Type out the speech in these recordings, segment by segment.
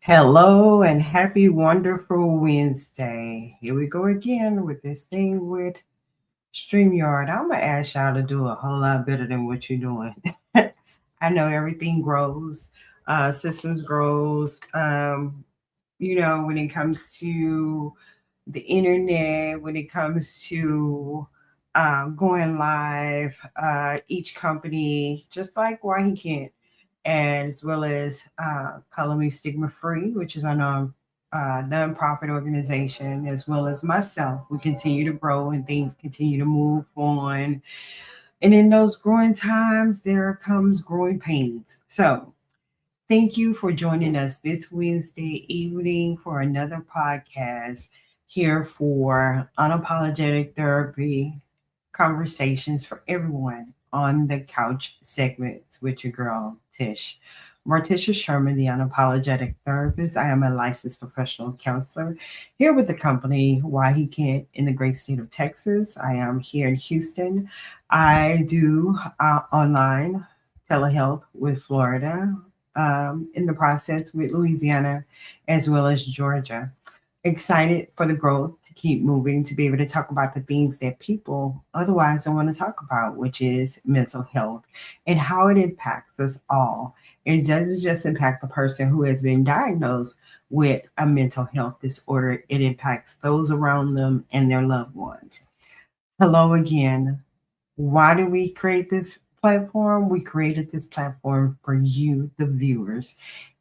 Hello and happy wonderful Wednesday. Here we go again with this thing with StreamYard. I'm gonna ask y'all to do a whole lot better than what you're doing. I know everything grows, systems grows. When it comes to the internet, when it comes to going live, each company, just like Why He Can't, as well as Color Me Stigma Free, which is a nonprofit organization, as well as myself. We continue to grow and things continue to move on. And in those growing times, there comes growing pains. So, thank you for joining us this Wednesday evening for another podcast here for Unapologetic Therapy Conversations for Everyone on the Couch segments with your girl, Tish. Morticia Sherman, the unapologetic therapist. I am a licensed professional counselor here with the company Why He Can't in the great state of Texas. I am here in Houston. I do online telehealth with Florida, in the process with Louisiana as well as Georgia. Excited for the growth to keep moving, to be able to talk about the things that people otherwise don't want to talk about, which is mental health and how it impacts us all. It doesn't just impact the person who has been diagnosed with a mental health disorder, it impacts those around them and their loved ones. Hello again. Why did we create this platform? We created this platform for you, the viewers.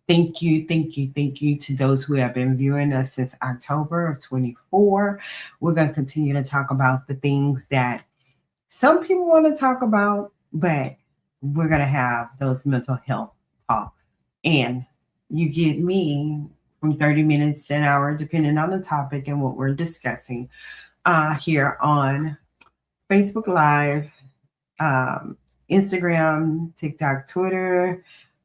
Thank you, thank you, thank you to those who have been viewing us since October of 24. We're going to continue to talk about the things that some people want to talk about, but we're going to have those mental health talks. And you get me from 30 minutes to an hour, depending on the topic and what we're discussing here on Facebook Live, um, Instagram, TikTok, Twitter,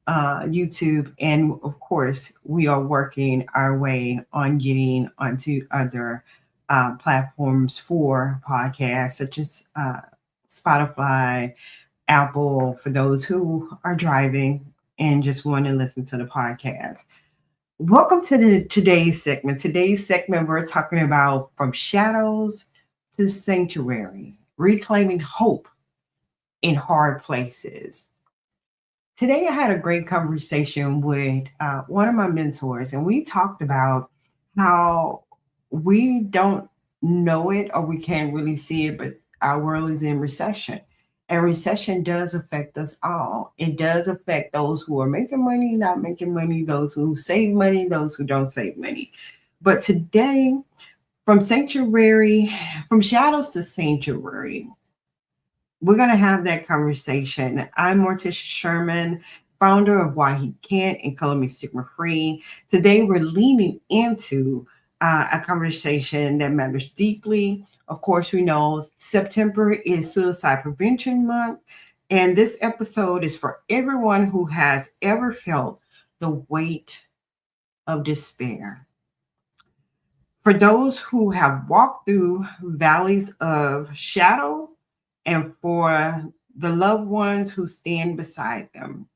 YouTube, and of course, we are working our way on getting onto other platforms for podcasts, such as Spotify, Apple, for those who are driving and just want to listen to the podcast. Welcome to today's segment. Today's segment, we're talking about from shadows to sanctuary, reclaiming hope in hard places. Today, I had a great conversation with one of my mentors, and we talked about how we don't know it or we can't really see it, but our world is in recession. And recession does affect us all. It does affect those who are making money, not making money, those who save money, those who don't save money. But today, from sanctuary, from shadows to sanctuary, we're going to have that conversation. I'm Morticia Sherman, founder of Why He Can't and Color Me Stigma Free. Today, we're leaning into a conversation that matters deeply. Of course, we know September is Suicide Prevention Month, and this episode is for everyone who has ever felt the weight of despair. For those who have walked through valleys of shadow, and for the loved ones who stand beside them.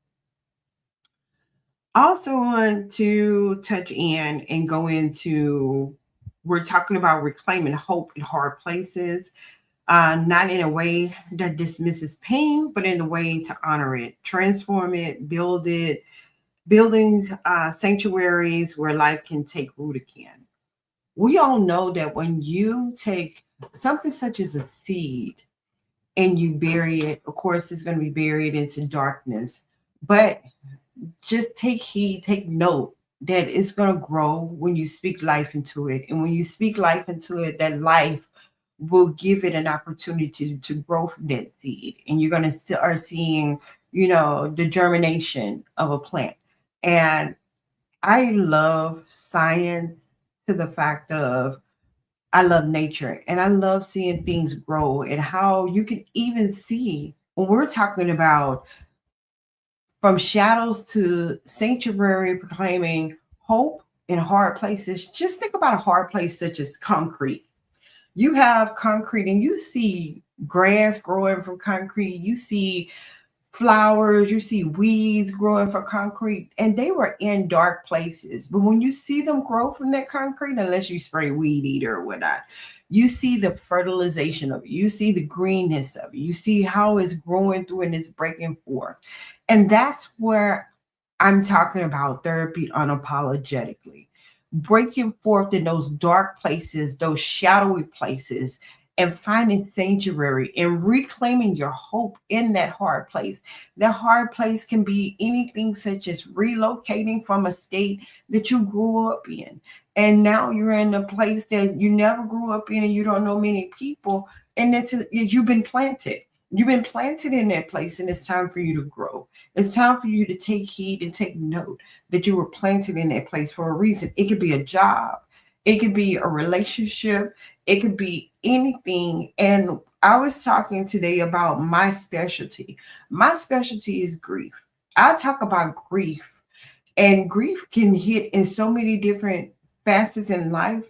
I also want to touch in and go into, we're talking about reclaiming hope in hard places, not in a way that dismisses pain, but in a way to honor it, transform it, building sanctuaries where life can take root again. We all know that when you take something such as a seed and you bury it, of course, it's going to be buried into darkness. But just take heed, take note that it's going to grow when you speak life into it. And when you speak life into it, that life will give it an opportunity to grow from that seed. And you're going to start seeing, the germination of a plant. And I love science to the fact of I love nature and I love seeing things grow and how you can even see when we're talking about from shadows to sanctuary, proclaiming hope in hard places. Just think about a hard place such as concrete. You have concrete and you see grass growing from concrete, you see flowers, you see weeds growing for concrete, and they were in dark places. But when you see them grow from that concrete, unless you spray weed eater or whatnot, you see the fertilization of it, you see the greenness of it, you see how it's growing through and it's breaking forth. And that's where I'm talking about therapy unapologetically. Breaking forth in those dark places, those shadowy places, and finding sanctuary and reclaiming your hope in that hard place. That hard place can be anything such as relocating from a state that you grew up in. And now you're in a place that you never grew up in and you don't know many people. And you've been planted. You've been planted in that place, and it's time for you to grow. It's time for you to take heed and take note that you were planted in that place for a reason. It could be a job, it could be a relationship, it could be anything. And I was talking today about my specialty. My specialty is grief. I talk about grief, and grief can hit in so many different facets in life.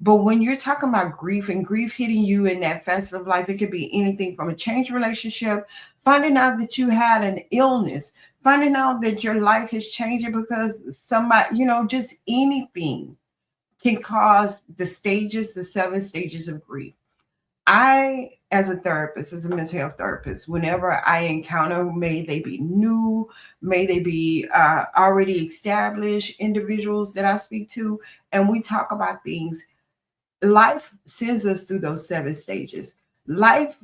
But when you're talking about grief and grief hitting you in that facet of life, it could be anything from a changed relationship, finding out that you had an illness, finding out that your life is changing because somebody, just anything can cause the 7 stages of grief. I, as a therapist, as a mental health therapist, whenever I encounter, may they be new, may they be already established individuals that I speak to, and we talk about things, life sends us through those 7 stages. Life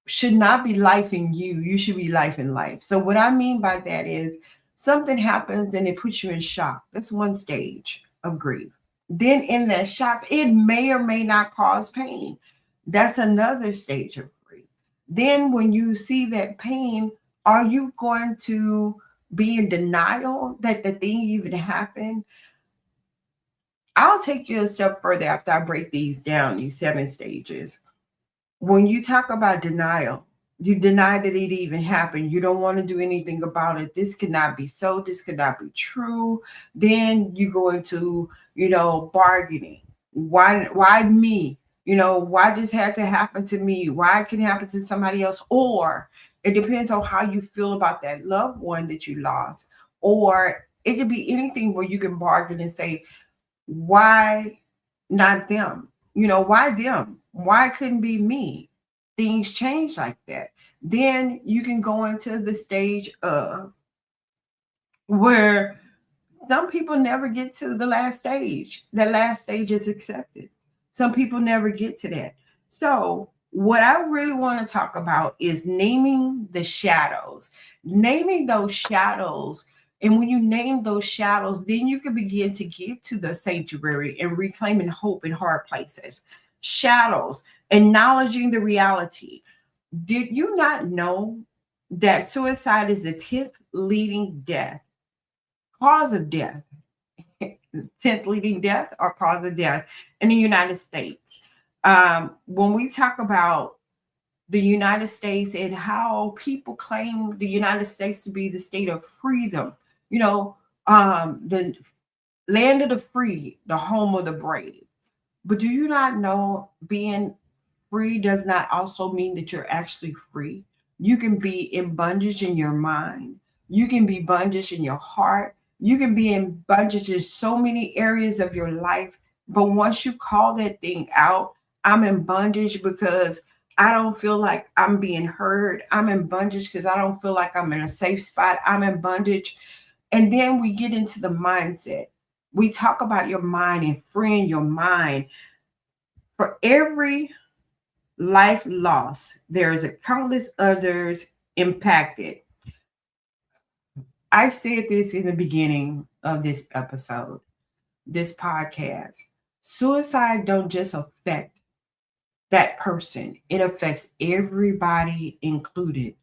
should not be life in you. You should be life in life. So, what I mean by that is something happens and it puts you in shock. That's one stage of grief. Then, in that shock, it may or may not cause pain. That's another stage of grief. Then, when you see that pain, are you going to be in denial that the thing even happened? I'll take you a step further after I break these down, these 7 stages. When you talk about denial, you deny that it even happened. You don't want to do anything about it. This cannot be so. This cannot be true. Then you go into, bargaining. Why me? Why this had to happen to me? Why it can happen to somebody else? Or it depends on how you feel about that loved one that you lost. Or it could be anything where you can bargain and say, why not them? Why them? Why couldn't be me? Things change like that. Then you can go into the stage of where some people never get to the last stage. The last stage is accepted. Some people never get to that. So, what I really want to talk about is naming the shadows, naming those shadows. And when you name those shadows, then you can begin to get to the sanctuary and reclaiming hope in hard places. Shadows, acknowledging the reality. Did you not know that suicide is the 10th leading cause of death? 10th leading death or cause of death in the United States. When we talk about the United States and how people claim the United States to be the state of freedom, the land of the free, the home of the brave. But do you not know being free does not also mean that you're actually free? You can be in bondage in your mind. You can be bondage in your heart. You can be in bondage in so many areas of your life. But once you call that thing out, I'm in bondage because I don't feel like I'm being heard. I'm in bondage because I don't feel like I'm in a safe spot. I'm in bondage. And then we get into the mindset. We talk about your mind and freeing your mind. For every life loss, there is a countless others impacted. I said this in the beginning of this episode, this podcast. Suicide don't just affect that person. It affects everybody included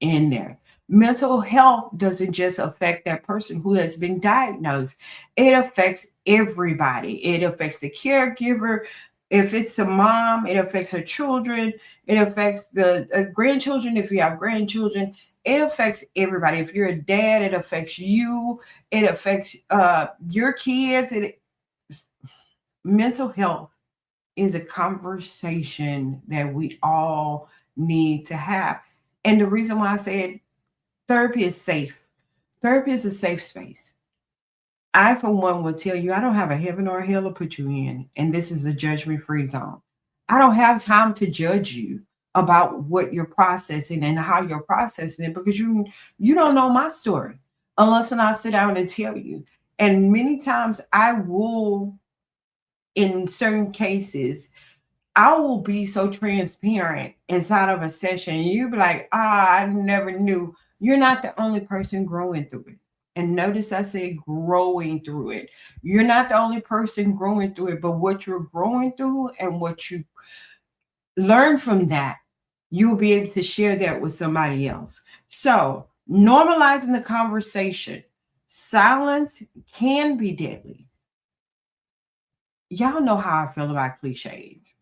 in there. Mental health doesn't just affect that person who has been diagnosed. It affects everybody. It affects the caregiver. If it's a mom, it affects her children. It affects the grandchildren if you have grandchildren. It affects everybody. If you're a dad, it affects you. It affects your kids. Mental health is a conversation that we all need to have. And the reason why I said Therapy is safe. Therapy is a safe space. I, for one, will tell you I don't have a heaven or a hell to put you in, and this is a judgment free zone. I don't have time to judge you about what you're processing and how you're processing it because you don't know my story unless and I sit down and tell you. And many times I will, in certain cases, I will be so transparent inside of a session. You be like, I never knew. You're not the only person growing through it. And notice I say growing through it. You're not the only person growing through it, but what you're growing through and what you learn from that, you'll be able to share that with somebody else. So, normalizing the conversation, silence can be deadly. Y'all know how I feel about cliches.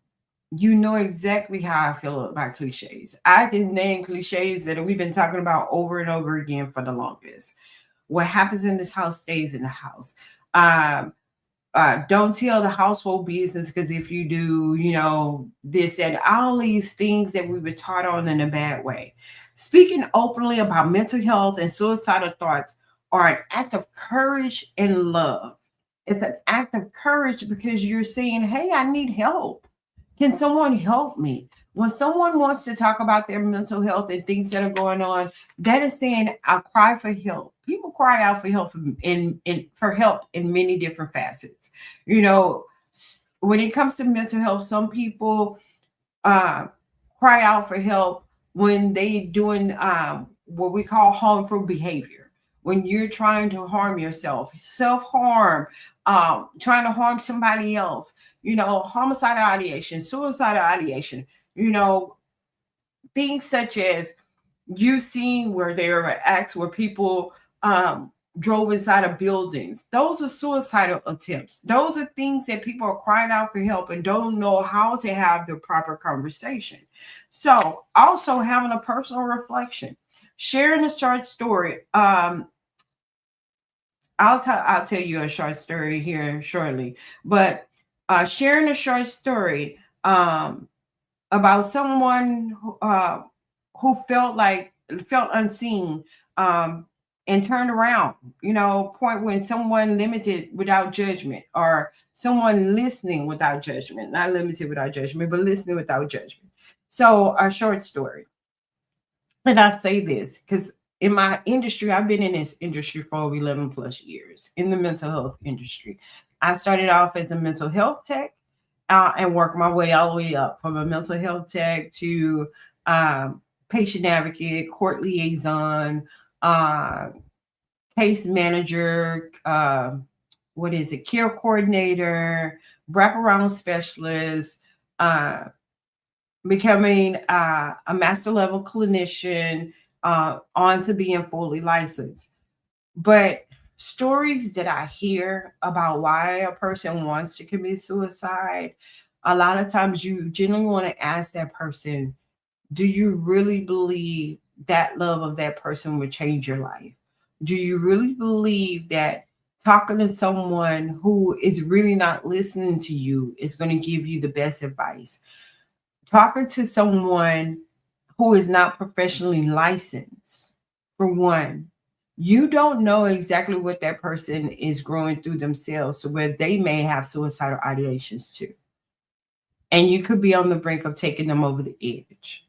You know exactly how I feel about cliches. I can name cliches that we've been talking about over and over again for the longest. What happens in this house stays in the house. Um, don't tell the household business because if you do, this and all these things that we were taught on in a bad way. Speaking openly about mental health and suicidal thoughts are an act of courage and love. It's an act of courage because you're saying, hey, I need help. Can someone help me? When someone wants to talk about their mental health and things that are going on, that is saying I cry for help. People cry out for help for help in many different facets. You know, when it comes to mental health, some people uh, cry out for help when they doing what we call harmful behavior. When you're trying to harm yourself, self harm, trying to harm somebody else, homicidal ideation, suicidal ideation, you know, things such as you've seen where there are acts where people drove inside of buildings. Those are suicidal attempts. Those are things that people are crying out for help and don't know how to have the proper conversation. So, also having a personal reflection, sharing a short story. I'll tell you a short story here shortly, but sharing a short story about someone who felt unseen, and turned around. Point when someone limited without judgment, or someone listening without judgment, not limited without judgment, but listening without judgment. So a short story. And I say this because in my industry, I've been in this industry for over 11 plus years in the mental health industry. I started off as a mental health tech and worked my way all the way up from a mental health tech to patient advocate, court liaison, uh, case manager, what is it, care coordinator, wraparound specialist, uh, becoming a master level clinician, on to being fully licensed. But stories that I hear about why a person wants to commit suicide, a lot of times you genuinely want to ask that person, do you really believe that love of that person would change your life? Do you really believe that talking to someone who is really not listening to you is going to give you the best advice? Talking to someone who is not professionally licensed, for one, you don't know exactly what that person is growing through themselves, so where they may have suicidal ideations too. And you could be on the brink of taking them over the edge.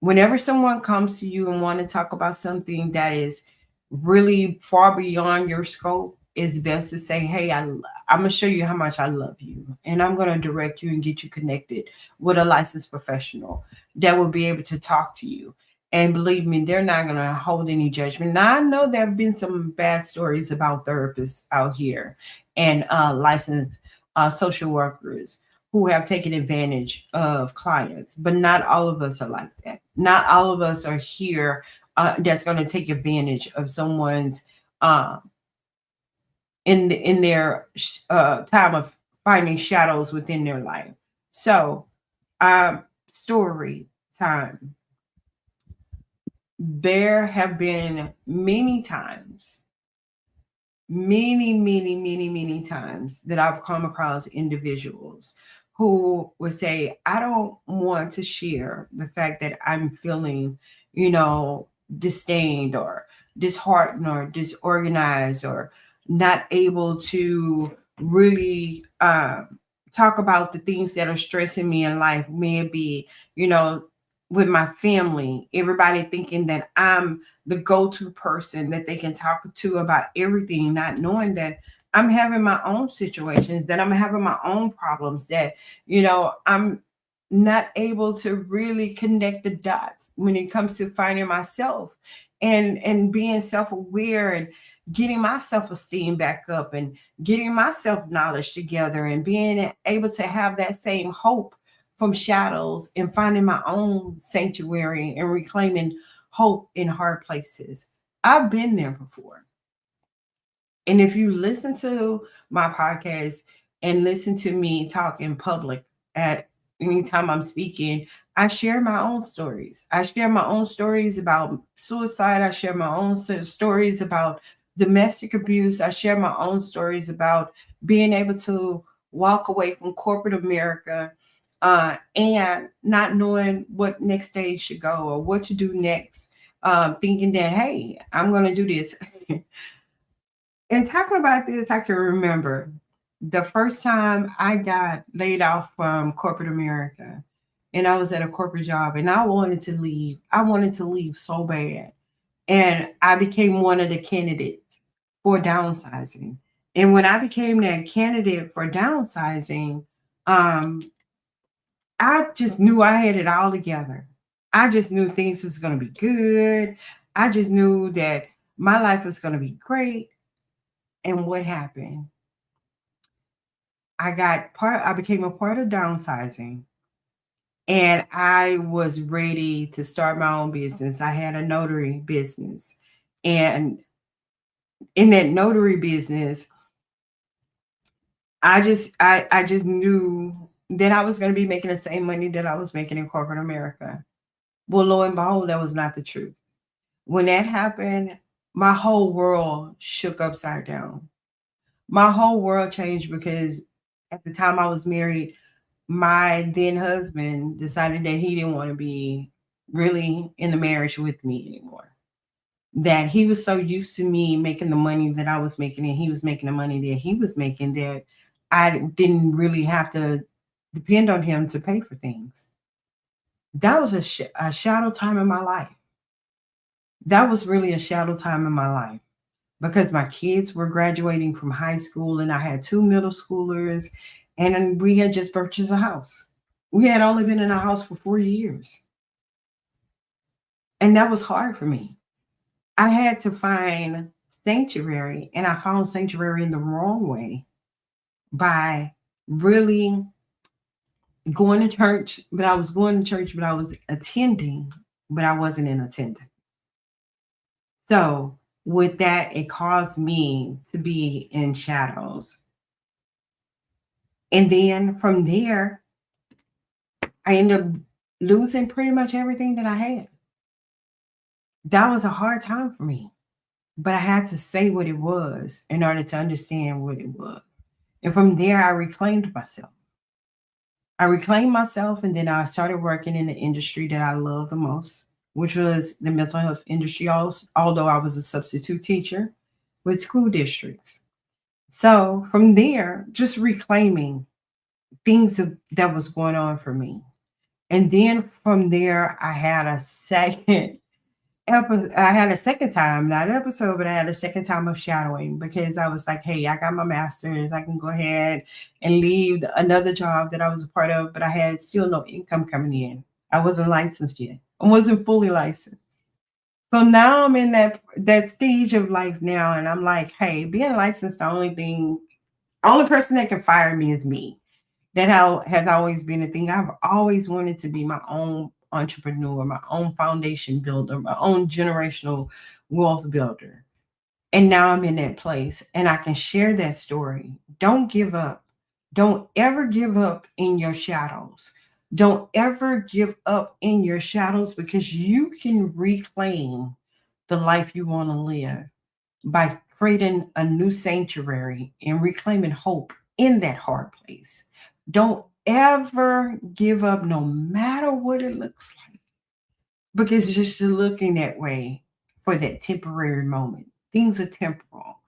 Whenever someone comes to you and want to talk about something that is really far beyond your scope, it's best to say, hey, I'm going to show you how much I love you. And I'm going to direct you and get you connected with a licensed professional that will be able to talk to you. And believe me, they're not going to hold any judgment. Now, I know there have been some bad stories about therapists out here and licensed social workers who have taken advantage of clients, but not all of us are like that. Not all of us are here that's going to take advantage of someone's uh, in their time of finding shadows within their life. So, story time. There have been many times, many times that I've come across individuals who would say, I don't want to share the fact that I'm feeling, you know, disdained or disheartened or disorganized or not able to really talk about the things that are stressing me in life. Maybe, you know, with my family, everybody thinking that I'm the go-to person that they can talk to about everything, not knowing that I'm having my own situations, that I'm having my own problems, that, I'm not able to really connect the dots when it comes to finding myself and being self-aware and getting my self-esteem back up and getting my self-knowledge together and being able to have that same hope from shadows and finding my own sanctuary and reclaiming hope in hard places. I've been there before. And if you listen to my podcast and listen to me talk in public at any time I'm speaking, I share my own stories. I share my own stories about suicide. I share my own stories about domestic abuse. I share my own stories about being able to walk away from corporate America and not knowing what next stage should go or what to do next, thinking that, hey, I'm going to do this. And talking about this, I can remember the first time I got laid off from corporate America and I was at a corporate job and I wanted to leave. I wanted to leave so bad. And I became one of the candidates for downsizing. And when I became that candidate for downsizing, um, I just knew I had it all together. I just knew things was going to be good. I just knew that my life was going to be great. And what happened? I became a part of downsizing and I was ready to start my own business. I had a notary business. And in that notary business, I just knew that I was going to be making the same money that I was making in corporate America. Well, lo and behold, that was not the truth. When that happened, my whole world shook upside down. My whole world changed because at the time I was married, my then husband decided that he didn't want to be really in the marriage with me anymore. That he was so used to me making the money that I was making, and he was making the money that he was making, that I didn't really have to depend on him to pay for things. That was a shadow time in my life. That was really a shadow time in my life because my kids were graduating from high school and I had two middle schoolers and we had just purchased a house. We had only been in a house for 4 years. And that was hard for me. I had to find sanctuary and I found sanctuary in the wrong way by really going to church, but I was going to church, but I was attending, but I wasn't in attendance. So with that, it caused me to be in shadows. And then from there, I ended up losing pretty much everything that I had. That was a hard time for me, but I had to say what it was in order to understand what it was. And from there, I reclaimed myself. I reclaimed myself, and then I started working in the industry that I love the most, which was the mental health industry, although I was a substitute teacher with school districts. So from there, just reclaiming that was going on for me. And then from there, I had a second I had a second time, not episode, but I had a second time of shadowing because I was like, hey, I got my master's. I can go ahead and leave another job that I was a part of, but I had still no income coming in. I wasn't licensed yet. I wasn't fully licensed. So now I'm in that stage of life now, and I'm like, hey, being licensed, only person that can fire me is me. That how has always been a thing. I've always wanted to be my own entrepreneur, my own foundation builder, my own generational wealth builder. And now I'm in that place and I can share that story. Don't give up. Don't ever give up in your shadows. Don't ever give up in your shadows because you can reclaim the life you want to live by creating a new sanctuary and reclaiming hope in that hard place. Don't ever give up, no matter what it looks like, because just looking that way for that temporary moment. Things are temporal.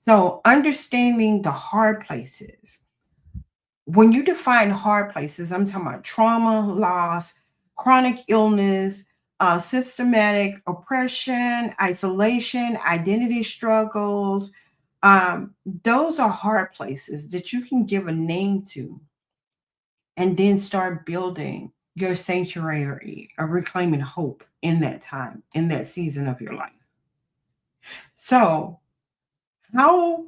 So, understanding the hard places. When you define hard places, I'm talking about trauma, loss, chronic illness, systematic oppression, isolation, identity struggles. Those are hard places that you can give a name to and then start building your sanctuary or reclaiming hope in that time, in that season of your life. So, how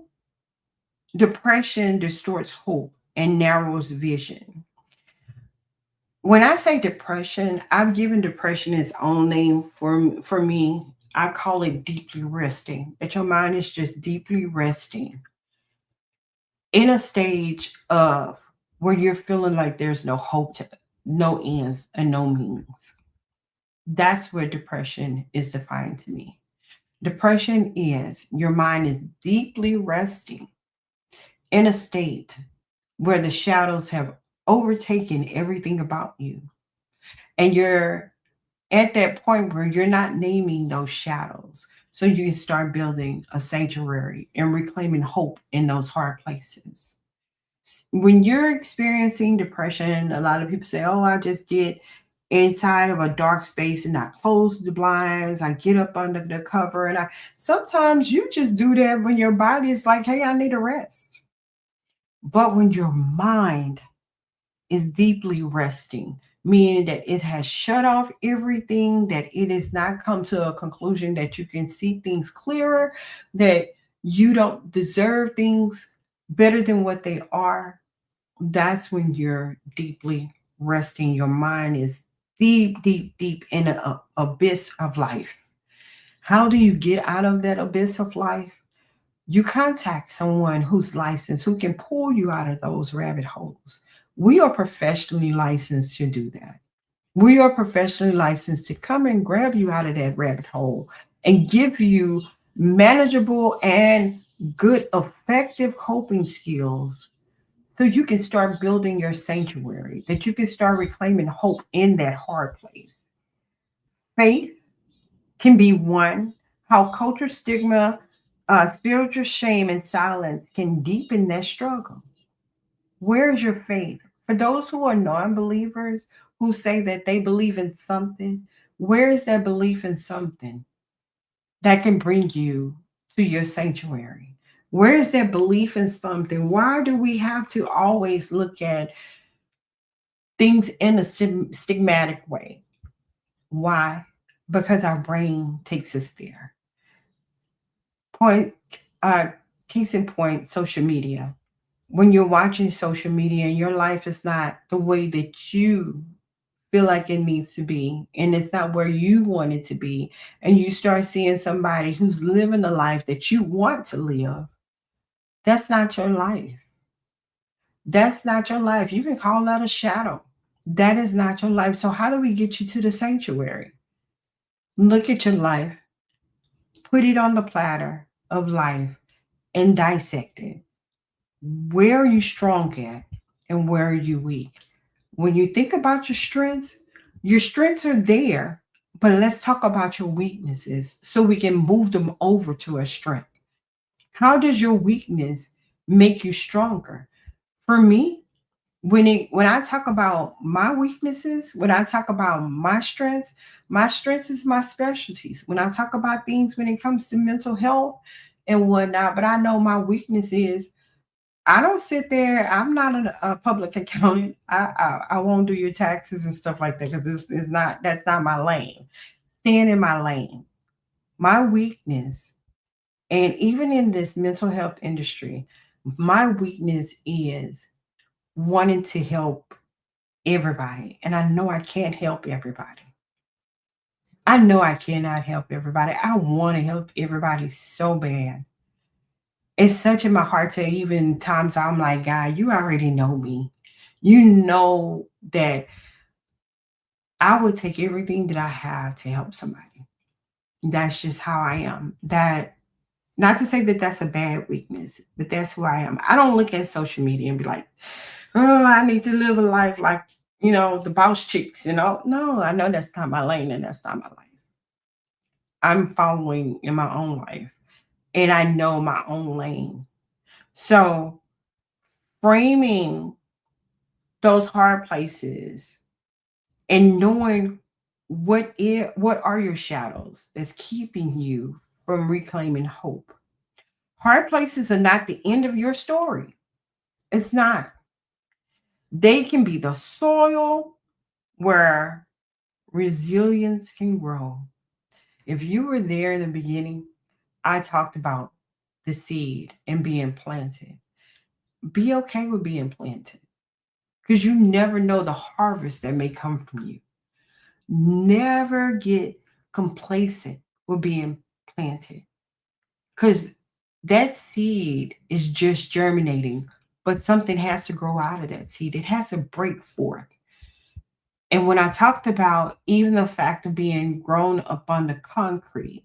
depression distorts hope and narrows vision. When I say depression, I've given depression its own name for me. I call it deeply resting. That your mind is just deeply resting in a stage of where you're feeling like there's no hope to no ends and no means. That's where depression is defined to me. Depression is your mind is deeply resting in a state where the shadows have overtaken everything about you. And you're at that point where you're not naming those shadows. So you can start building a sanctuary and reclaiming hope in those hard places. When you're experiencing depression, a lot of people say, oh, I just get inside of a dark space and I close the blinds, I get up under the cover, and I sometimes you just do that when your body is like, hey, I need a rest. But when your mind is deeply resting, meaning that it has shut off everything, that it has not come to a conclusion that you can see things clearer, that you don't deserve things better than what they are. That's when you're deeply resting. Your mind is deep, deep, deep in an abyss of life. How do you get out of that abyss of life? You contact someone who's licensed who can pull you out of those rabbit holes. We are professionally licensed to do that. We are professionally licensed to come and grab you out of that rabbit hole and give you manageable and good, effective coping skills so you can start building your sanctuary, that you can start reclaiming hope in that hard place. Faith can be one, how culture stigma, spiritual shame, and silence can deepen that struggle. Where's your faith? For those who are non believers who say that they believe in something, where is that belief in something that can bring you to your sanctuary? Where is that belief in something? Why do we have to always look at things in a stigmatic way? Why? Because our brain takes us there. Point, uh, case in point, social media. When you're watching social media and your life is not the way that you feel like it needs to be, and it's not where you want it to be, and you start seeing somebody who's living the life that you want to live, that's not your life. That's not your life. You can call that a shadow. That is not your life. So, how do we get you to the sanctuary? Look at your life, put it on the platter of life, and dissect it. Where are you strong at, and where are you weak? When you think about your strengths are there, but let's talk about your weaknesses so we can move them over to a strength. How does your weakness make you stronger? For me, when I talk about my weaknesses, when I talk about my strengths is my specialties. When I talk about things when it comes to mental health and whatnot, but I know my weakness is I don't sit there. I'm not a public accountant. I won't do your taxes and stuff like that because it's not that's not my lane. Staying in my lane. My weakness, and even in this mental health industry, my weakness is wanting to help everybody. And I know I can't help everybody. I know I cannot help everybody. I want to help everybody so bad. It's such in my heart to even times I'm like, God, you already know me. You know that I would take everything that I have to help somebody. That's just how I am. That not to say that that's a bad weakness, but that's who I am. I don't look at social media and be like, oh, I need to live a life like, the boss chicks, No, I know that's not my lane and that's not my life. I'm following in my own life, and I know my own lane. So framing those hard places and knowing what are your shadows that's keeping you from reclaiming hope. Hard places are not the end of your story. It's not. They can be the soil where resilience can grow. If you were there in the beginning, I talked about the seed and being planted. Be okay with being planted because you never know the harvest that may come from you. Never get complacent with being planted because that seed is just germinating, but something has to grow out of that seed. It has to break forth. And when I talked about even the fact of being grown up on the concrete,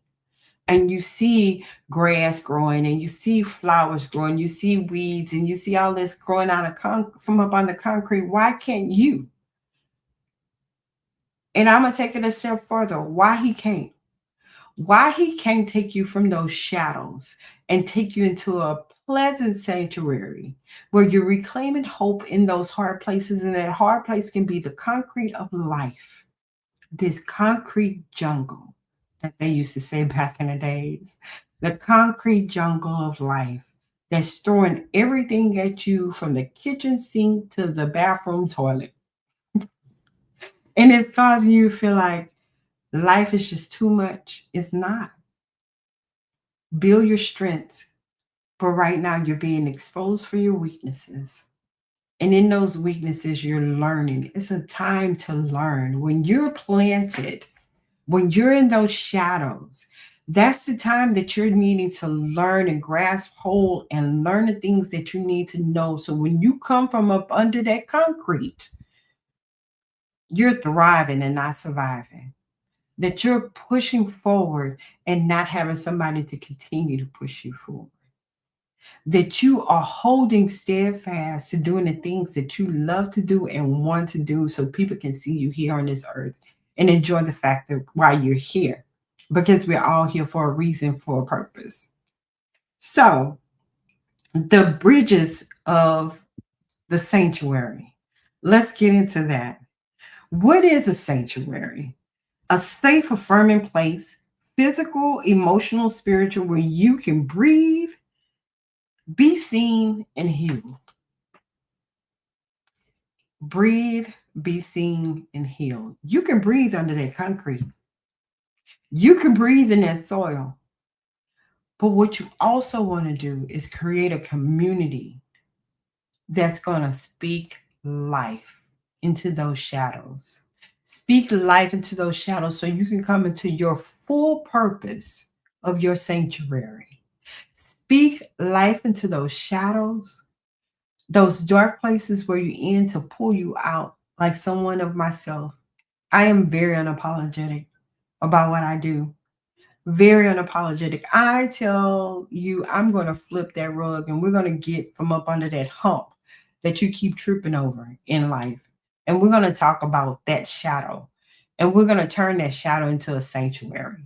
and you see grass growing, and you see flowers growing, you see weeds, and you see all this growing out of from up on the concrete, why can't you? And I'm gonna take it a step further. Why he can't? Why he can't take you from those shadows and take you into a pleasant sanctuary where you're reclaiming hope in those hard places, and that hard place can be the concrete of life, this concrete jungle that they used to say back in the days, the concrete jungle of life that's throwing everything at you from the kitchen sink to the bathroom toilet. And it's causing you to feel like life is just too much. It's not. Build your strength. But right now, you're being exposed for your weaknesses. And in those weaknesses, you're learning. It's a time to learn. When you're planted, when you're in those shadows, that's the time that you're needing to learn and grasp hold and learn the things that you need to know. So when you come from up under that concrete, you're thriving and not surviving. That you're pushing forward and not having somebody to continue to push you forward. That you are holding steadfast to doing the things that you love to do and want to do so people can see you here on this earth and enjoy the fact that why you're here. Because we're all here for a reason, for a purpose. So, the bridges of the sanctuary. Let's get into that. What is a sanctuary? A safe, affirming place, physical, emotional, spiritual, where you can breathe, be seen, and heal. Breathe, be seen, and heal. You can breathe under that concrete. You can breathe in that soil. But what you also want to do is create a community that's going to speak life into those shadows. Speak life into those shadows so you can come into your full purpose of your sanctuary. Speak life into those shadows, those dark places where you're in, to pull you out like someone of myself. I am very unapologetic about what I do. Very unapologetic. I tell you, I'm going to flip that rug and we're going to get from up under that hump that you keep tripping over in life. And we're going to talk about that shadow. And we're going to turn that shadow into a sanctuary.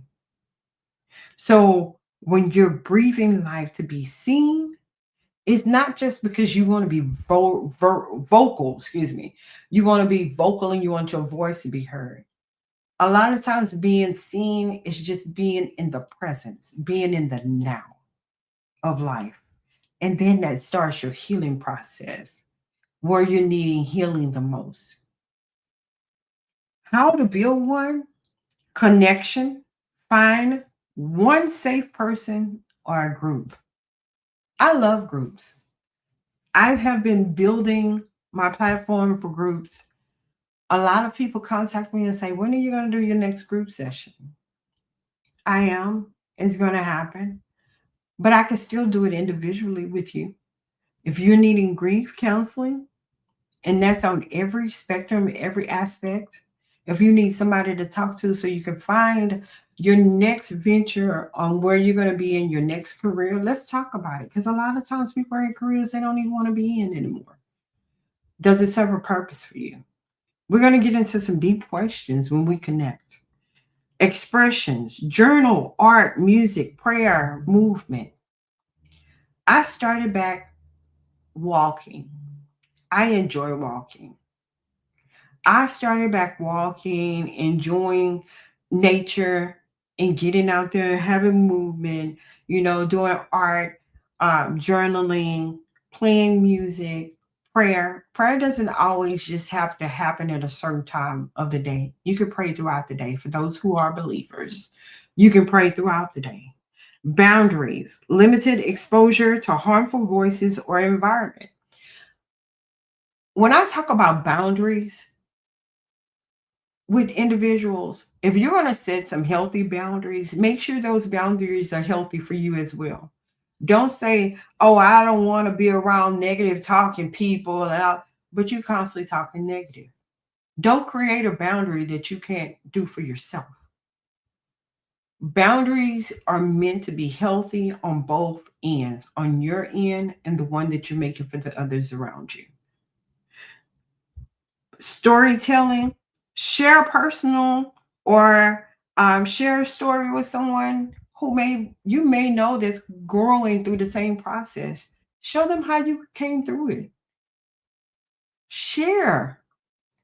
So when you're breathing life to be seen, it's not just because you want to be vocal, excuse me. You want to be vocal and you want your voice to be heard. A lot of times being seen is just being in the presence, being in the now of life. And then that starts your healing process where you're needing healing the most. How to build one? Connection. Find one safe person or a group. I love groups. I have been building my platform for groups. A lot of people contact me and say, when are you going to do your next group session? I am. It's going to happen. But I can still do it individually with you. If you're needing grief counseling, and that's on every spectrum, every aspect, if you need somebody to talk to so you can find your next venture on where you're going to be in your next career, let's talk about it. Because a lot of times people are in careers they don't even want to be in anymore. Does it serve a purpose for you? We're going to get into some deep questions when we connect. expressions, journal, art, music, prayer, movement. I started back walking. I enjoy walking. I started back walking, enjoying nature and getting out there, having movement, doing art, journaling, playing music, prayer. Prayer doesn't always just have to happen at a certain time of the day. You can pray throughout the day for those who are believers. You can pray throughout the day. Boundaries, limited exposure to harmful voices or environment. When I talk about boundaries, with individuals, if you're going to set some healthy boundaries, make sure those boundaries are healthy for you as well. Don't say, "Oh, I don't want to be around negative talking people," but you constantly talking negative. Don't create a boundary that you can't do for yourself. Boundaries are meant to be healthy on both ends, on your end and the one that you're making for the others around you. Storytelling, share personal or share a story with someone who may know that's growing through the same process. Show them how you came through it. Share.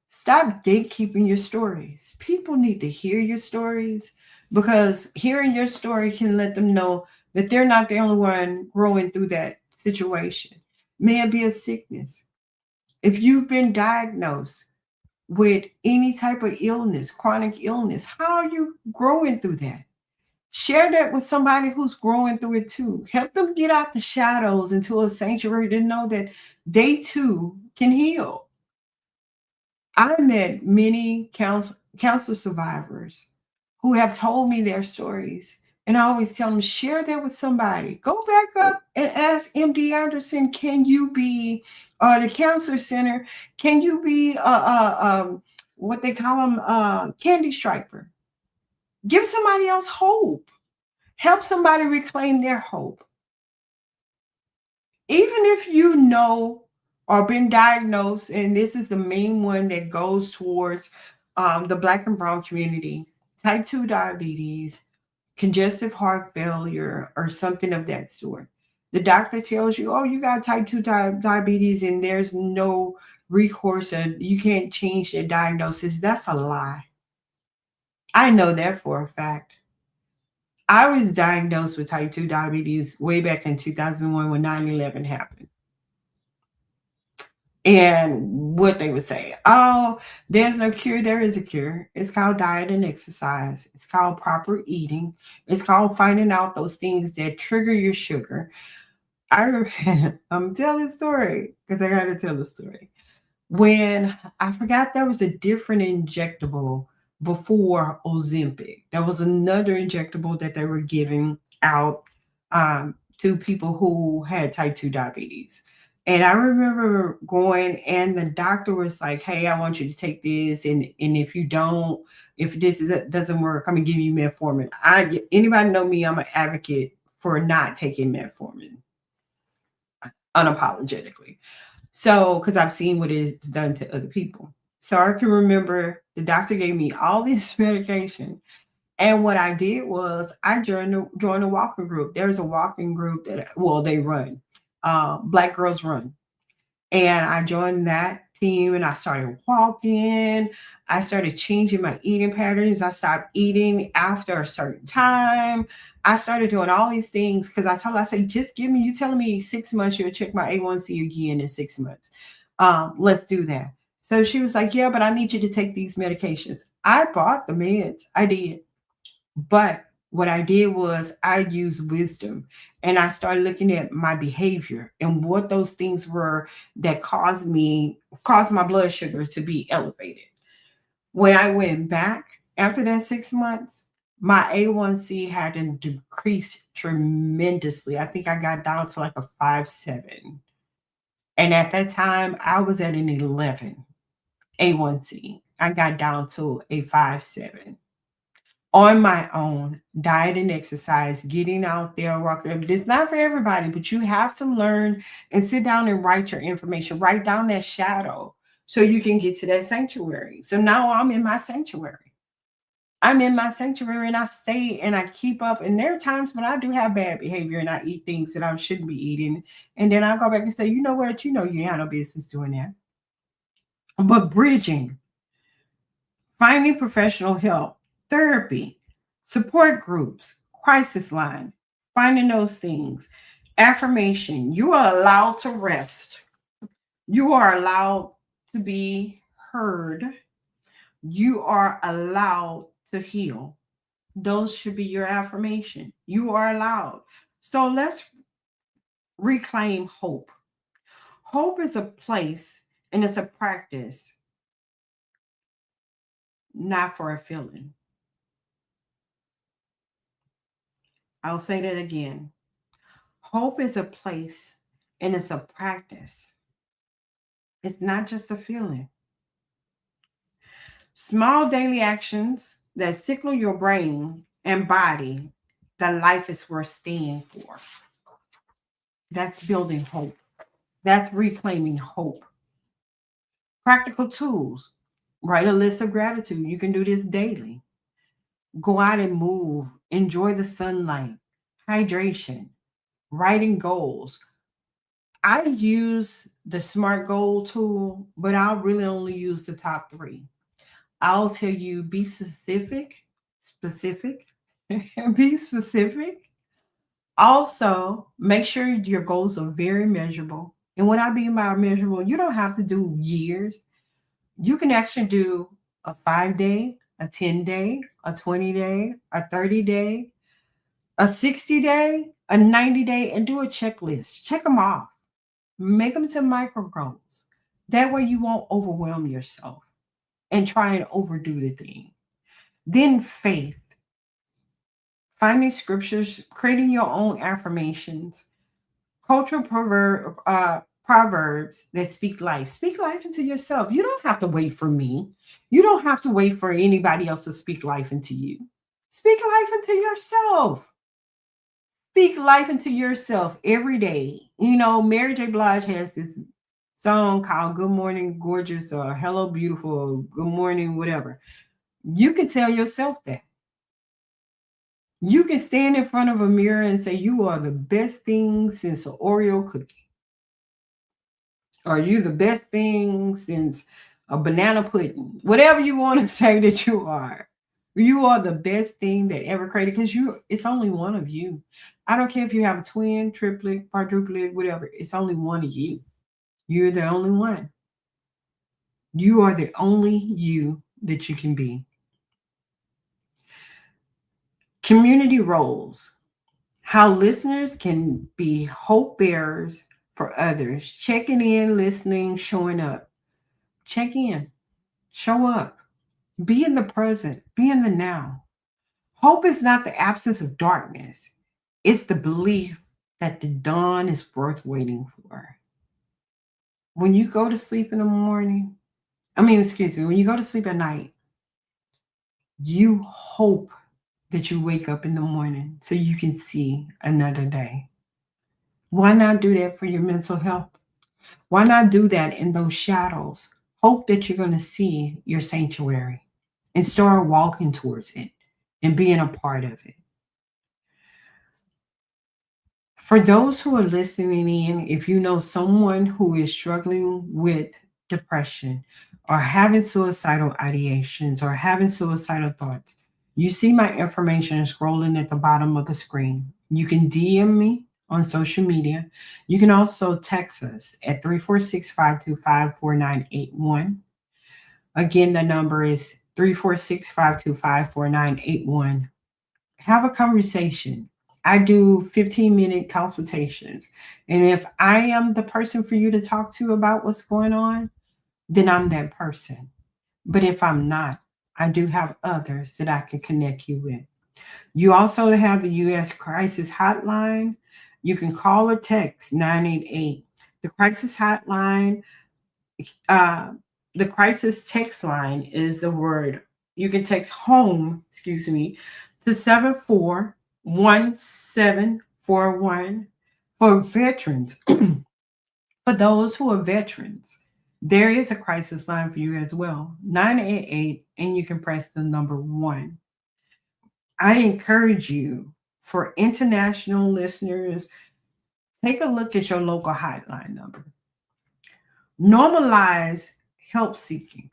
Stop gatekeeping your stories. People need to hear your stories because hearing your story can let them know that they're not the only one growing through that situation. May it be a sickness. If you've been diagnosed with any type of illness, chronic illness, how are you growing through that? Share that with somebody who's growing through it too. Help them get out the shadows into a sanctuary to know that they too can heal. I met many cancer survivors who have told me their stories. And I always tell them, share that with somebody. Go back up and ask MD Anderson, can you be, the cancer center, can you be, what they call them, candy striper? Give somebody else hope. Help somebody reclaim their hope. Even if you know or been diagnosed, and this is the main one that goes towards the Black and Brown community, type 2 diabetes, congestive heart failure, or something of that sort. The doctor tells you, oh, you got type 2 diabetes and there's no recourse and you can't change the diagnosis. That's a lie. I know that for a fact. I was diagnosed with type 2 diabetes way back in 2001 when 9/11 happened. And what they would say, oh, there's no cure. There is a cure. It's called diet and exercise. It's called proper eating. It's called finding out those things that trigger your sugar. I'm telling a story because I got to tell the story. When I forgot there was a different injectable before Ozempic, there was another injectable that they were giving out to people who had type 2 diabetes. And I remember going, and the doctor was like, "Hey, I want you to take this, and if you don't, if doesn't work, I'm gonna give you metformin." Anybody know me? I'm an advocate for not taking metformin unapologetically. So, because I've seen what it's done to other people. So I can remember the doctor gave me all this medication. And what I did was I joined a walking group. There's a walking group that, well, they run, Black Girls Run. And I joined that team and I started walking. I started changing my eating patterns. I stopped eating after a certain time. I started doing all these things because I said, just give me, you telling me 6 months, you'll check my A1C again in 6 months. Let's do that. So she was like, yeah, but I need you to take these medications. I bought the meds. I did. But what I did was I used wisdom and I started looking at my behavior and what those things were that caused my blood sugar to be elevated. When I went back after that 6 months, my A1C had decreased tremendously. I think I got down to like a 5.7. And at that time, I was at an 11 A1C. I got down to a 5.7 on my own, diet and exercise, getting out there, walking. It's not for everybody, but you have to learn and sit down and write your information, write down that shadow so you can get to that sanctuary. So now I'm in my sanctuary. I'm in my sanctuary and I stay and I keep up. And there are times when I do have bad behavior and I eat things that I shouldn't be eating. And then I go back and say, you know what? You know, you had no business doing that. But bridging, finding professional help, therapy, support groups, crisis line, finding those things, affirmation, you are allowed to rest. You are allowed to be heard. You are allowed to heal. Those should be your affirmation. You are allowed. So let's reclaim hope. Hope is a place and it's a practice, not for a feeling. I'll say that again. Hope is a place and it's a practice. It's not just a feeling. Small daily actions that signal your brain and body that life is worth staying for. That's building hope. That's reclaiming hope. Practical tools. Write a list of gratitude. You can do this daily. Go out and move. Enjoy the sunlight. Hydration. Writing goals. I use the SMART goal tool, but I'll really only use the top three. I'll tell you be specific, be specific. Also, make sure your goals are very measurable. And when I mean by measurable, you don't have to do years. You can actually do a 5 day, a 10 day, a 20 day, a 30 day, a 60 day, a 90 day, and do a checklist. Check them off. Make them to micro goals. That way you won't overwhelm yourself and try and overdo the thing. Then faith, finding scriptures, creating your own affirmations, cultural proverbs that speak life. Speak life into yourself. You don't have to wait for me. You don't have to wait for anybody else to speak life into you. Speak life into yourself. Speak life into yourself every day. You know, Mary J. Blige has this song called Good Morning Gorgeous or Hello Beautiful or Good Morning, whatever. You can tell yourself that. You can stand in front of a mirror and say, you are the best thing since an Oreo cookie. Are you the best thing since a banana pudding? Whatever you want to say that you are. You are the best thing that ever created because it's only one of you. I don't care if you have a twin, triplet, quadruplet, whatever. It's only one of you. You're the only one. You are the only you that you can be. Community roles. How listeners can be hope bearers for others. Checking in, listening, showing up. Check in, show up, be in the present, be in the now. Hope is not the absence of darkness, it's the belief that the dawn is worth waiting for. When you go to sleep in the morning, excuse me, when you go to sleep at night, you hope that you wake up in the morning so you can see another day. Why not do that for your mental health? Why not do that in those shadows? Hope that you're going to see your sanctuary and start walking towards it and being a part of it. For those who are listening in, if you know someone who is struggling with depression or having suicidal ideations or having suicidal thoughts, you see my information scrolling at the bottom of the screen. You can DM me on social media. You can also text us at 346-525-4981. Again, the number is 346-525-4981. Have a conversation. I do 15-minute consultations. And if I am the person for you to talk to about what's going on, then I'm that person. But if I'm not, I do have others that I can connect you with. You also have the U.S. Crisis Hotline. You can call or text 988. The Crisis Hotline, uh, the Crisis Text Line is the word. You can text home, excuse me, to 741741 for veterans. For those who are veterans, there is a crisis line for you as well, 988, and you can press the number 1. I encourage you, for international listeners, take a look at your local hotline number. Normalize help seeking.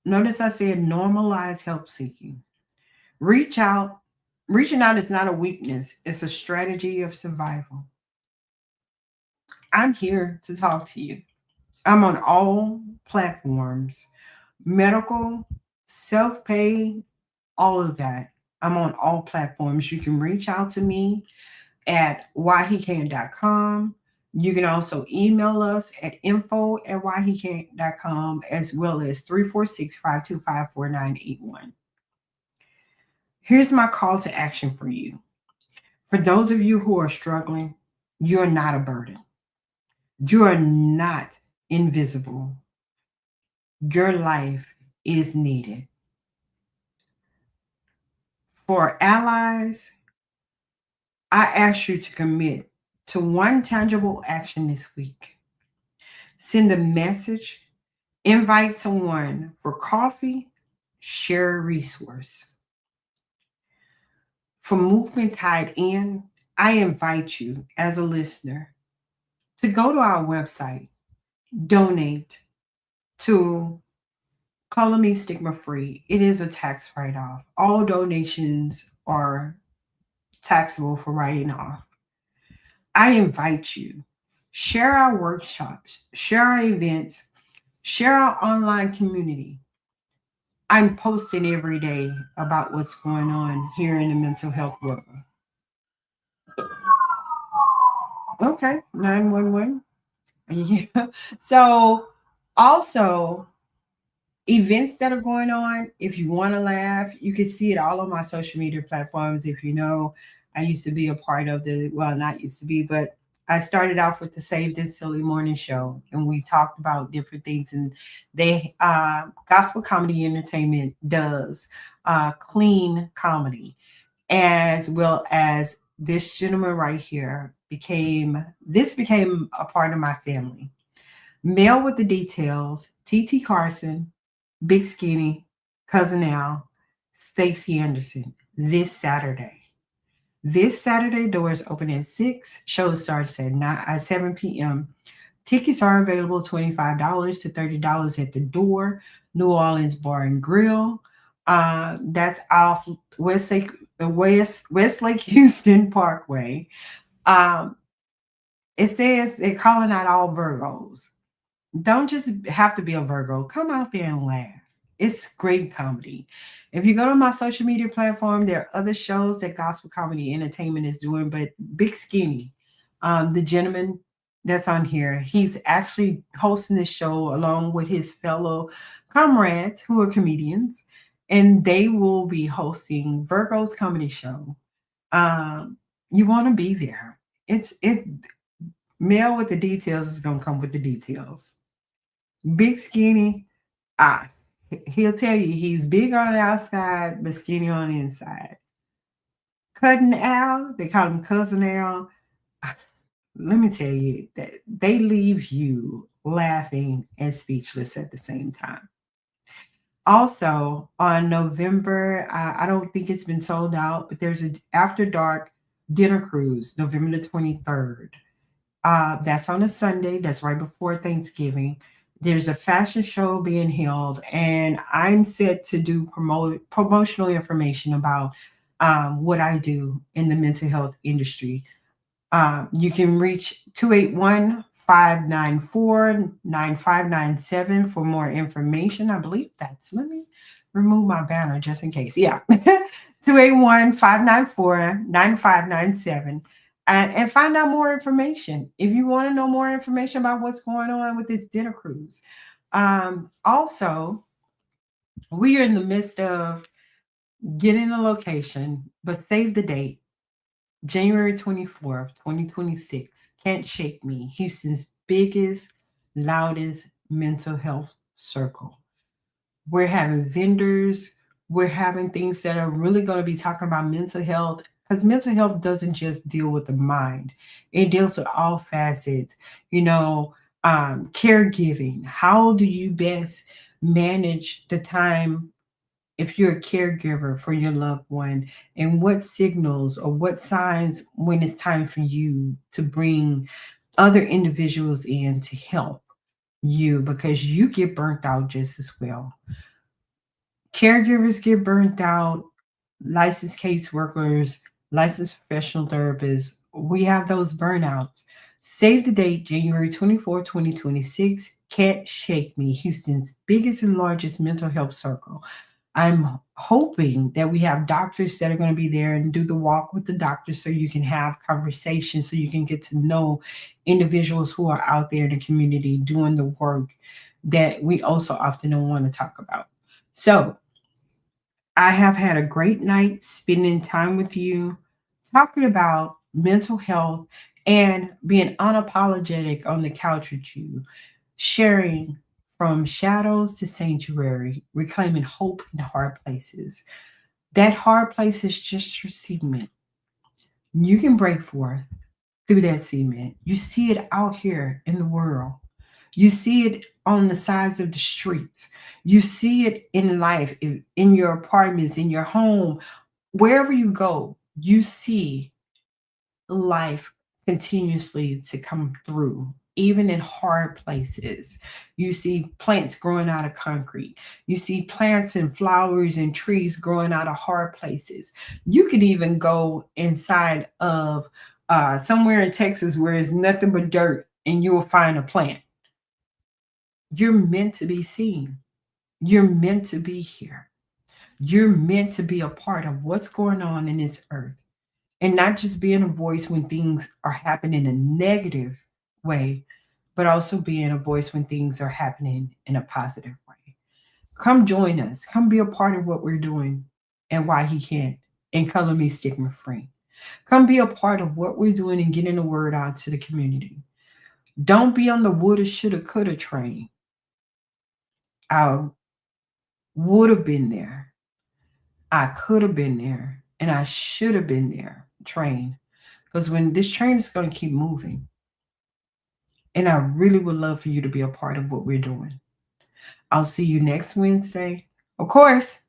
Notice I said normalize help seeking. Reach out. Reaching out is not a weakness, it's a strategy of survival. I'm here to talk to you. I'm on all platforms, medical, self pay, all of that. I'm on all platforms. You can reach out to me at whyhecan.com. You can also email us at info@whyhecan.com, as well as 346-525-4981. Here's my call to action for you. For those of you who are struggling, you're not a burden. You are not invisible. Your life is needed. For allies, I ask you to commit to one tangible action this week. Send a message, invite someone for coffee, share a resource. For Movement Tied In, I invite you as a listener to go to our website, donate to Color Me Stigma Free. It is a tax write off. All donations are taxable for writing off. I invite you, share our workshops, share our events, share our online community. I'm posting every day about what's going on here in the mental health world. Okay, 911. Yeah. So, also, events that are going on, if you want to laugh, you can see it all on my social media platforms. If you know, I used to be a part of the, well, not used to be, but I started off with the Save This Silly Morning show, and we talked about different things. And they, gospel comedy entertainment does clean comedy, as well as this gentleman right here became a part of my family. Mail with the details, TT Carson, Big Skinny, Cousin Al, Stacey Anderson, this Saturday. This Saturday, doors open at 6. Show starts at 7 p.m. Tickets are available $25 to $30 at the door. New Orleans Bar and Grill. That's off Westlake Houston Parkway. Um, it says they're calling out all Virgos. Don't just have to be a Virgo. Come out there and laugh. It's great comedy. If you go to my social media platform, there are other shows that Gospel Comedy Entertainment is doing, but Big Skinny, the gentleman that's on here, he's actually hosting this show along with his fellow comrades who are comedians, and they will be hosting Virgo's comedy show. Um, you want to be there. It Mail with the details is gonna come with the details. Big Skinny, ah, he'll tell you he's big on the outside, but skinny on the inside. Cousin Al, they call him Cousin Al. Let me tell you that they leave you laughing and speechless at the same time. Also, on November, I don't think it's been sold out, but there's an after dark dinner cruise, November the 23rd. That's on a Sunday. That's right before Thanksgiving. There's a fashion show being held, and I'm set to do promotional information about what I do in the mental health industry. You can reach 281-594-9597 for more information. I believe that's, let me remove my banner just in case. Yeah. 281-594-9597 and find out more information. If you want to know more information about what's going on with this dinner cruise. Also, we are in the midst of getting a location, but save the date. January 24th, 2026. Can't Shake Me, Houston's biggest, loudest mental health circle. We're having vendors, we're having things that are really going to be talking about mental health, because mental health doesn't just deal with the mind, it deals with all facets, you know, caregiving. How do you best manage the time if you're a caregiver for your loved one, and what signals or what signs when it's time for you to bring other individuals in to help you, because you get burnt out just as well. Caregivers get burnt out, licensed caseworkers, licensed professional therapists, we have those burnouts. Save the date, January 24, 2026. Can't Shake Me, Houston's biggest and largest mental health circle. I'm hoping that we have doctors that are going to be there and do the walk with the doctors so you can have conversations, so you can get to know individuals who are out there in the community doing the work that we also often don't want to talk about. So, I have had a great night spending time with you, talking about mental health and being unapologetic on the couch with you, sharing from shadows to sanctuary, reclaiming hope in hard places. That hard place is just your cement. You can break forth through that cement. You see it out here in the world. You see it on the sides of the streets. You see it in life, in your apartments, in your home, wherever you go, you see life continuously to come through. Even in hard places, you see plants growing out of concrete. You see plants and flowers and trees growing out of hard places. You could even go inside of somewhere in Texas where it's nothing but dirt and you will find a plant. You're meant to be seen. You're meant to be here. You're meant to be a part of what's going on in this earth, and not just being a voice when things are happening in a negative way, but also being a voice when things are happening in a positive way. Come join us. Come be a part of what we're doing and why he can't, and color me stigma free. Come be a part of what we're doing and getting the word out to the community. Don't be on the woulda, shoulda, coulda train. I would have been there. I could have been there. And I should have been there train. Because when this train is going to keep moving, and I really would love for you to be a part of what we're doing. I'll see you next Wednesday. Of course,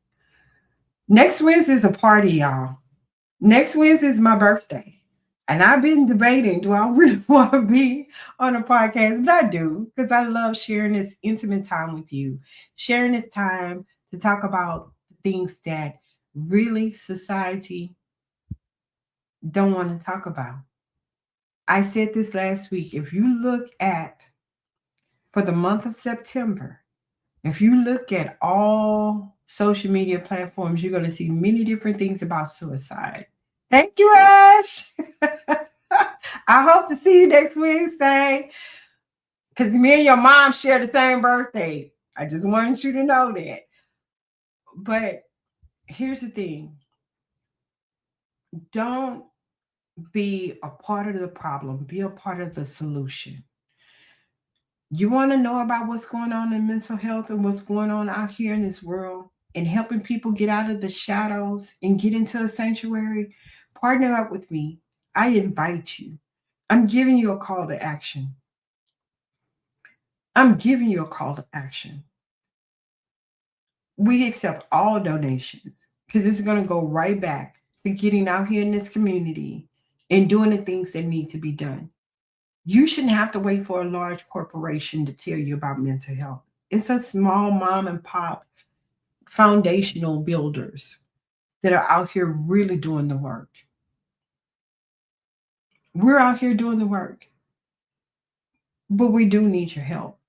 next Wednesday is a party, y'all. Next Wednesday is my birthday. And I've been debating, do I really want to be on a podcast? But I do, because I love sharing this intimate time with you, sharing this time to talk about things that really society don't want to talk about. I said this last week. If you look at, for the month of September, if you look at all social media platforms, you're going to see many different things about suicide. Thank you, Ash. I hope to see you next Wednesday, because me and your mom share the same birthday. I just wanted you to know that. But here's the thing, don't be a part of the problem, be a part of the solution. You want to know about what's going on in mental health and what's going on out here in this world and helping people get out of the shadows and get into a sanctuary? Partner up with me. I invite you. I'm giving you a call to action. I'm giving you a call to action. We accept all donations because it's going to go right back to getting out here in this community and doing the things that need to be done. You shouldn't have to wait for a large corporation to tell you about mental health. It's a small mom and pop foundational builders that are out here really doing the work. We're out here doing the work, but we do need your help.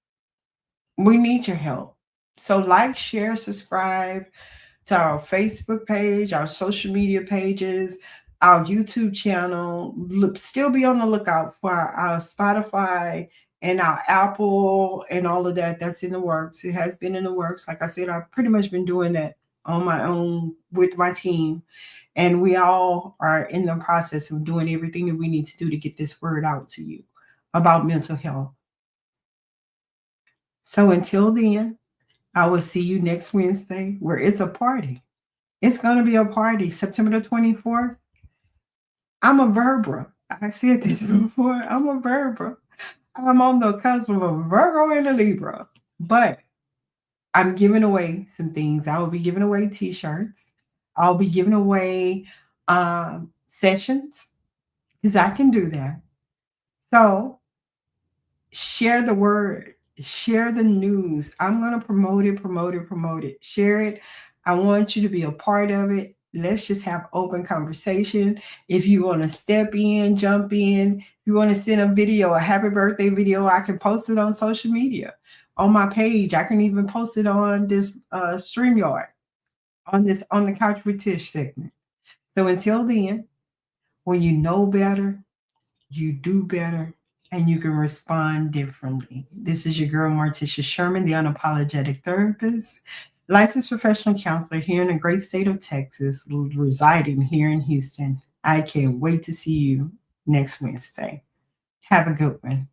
We need your help. So, like, share, subscribe to our Facebook page, our social media pages, our YouTube channel. Still be on the lookout for our Spotify and our Apple and all of that. That's in the works. It has been in the works. Like I said, I've pretty much been doing that on my own with my team. And we all are in the process of doing everything that we need to do to get this word out to you about mental health. So until then, I will see you next Wednesday where it's a party. It's going to be a party, September the 24th. I'm a Verbra. I said this before. I'm a Verbra. I'm on the cusp of a Virgo and a Libra. But I'm giving away some things. I will be giving away t-shirts. I'll be giving away sessions because I can do that. So share the word, share the news. I'm going to promote it, promote it, promote it, share it. I want you to be a part of it. Let's just have open conversation. If you want to step in, jump in, if you want to send a video, a happy birthday video, I can post it on social media, on my page. I can even post it on this StreamYard, on the Couch with Tish segment. So until then, when you know better, you do better, and you can respond differently. This is your girl, Martisha Sherman, the unapologetic therapist, licensed professional counselor here in the great state of Texas, residing here in Houston. I can't wait to see you next Wednesday. Have a good one.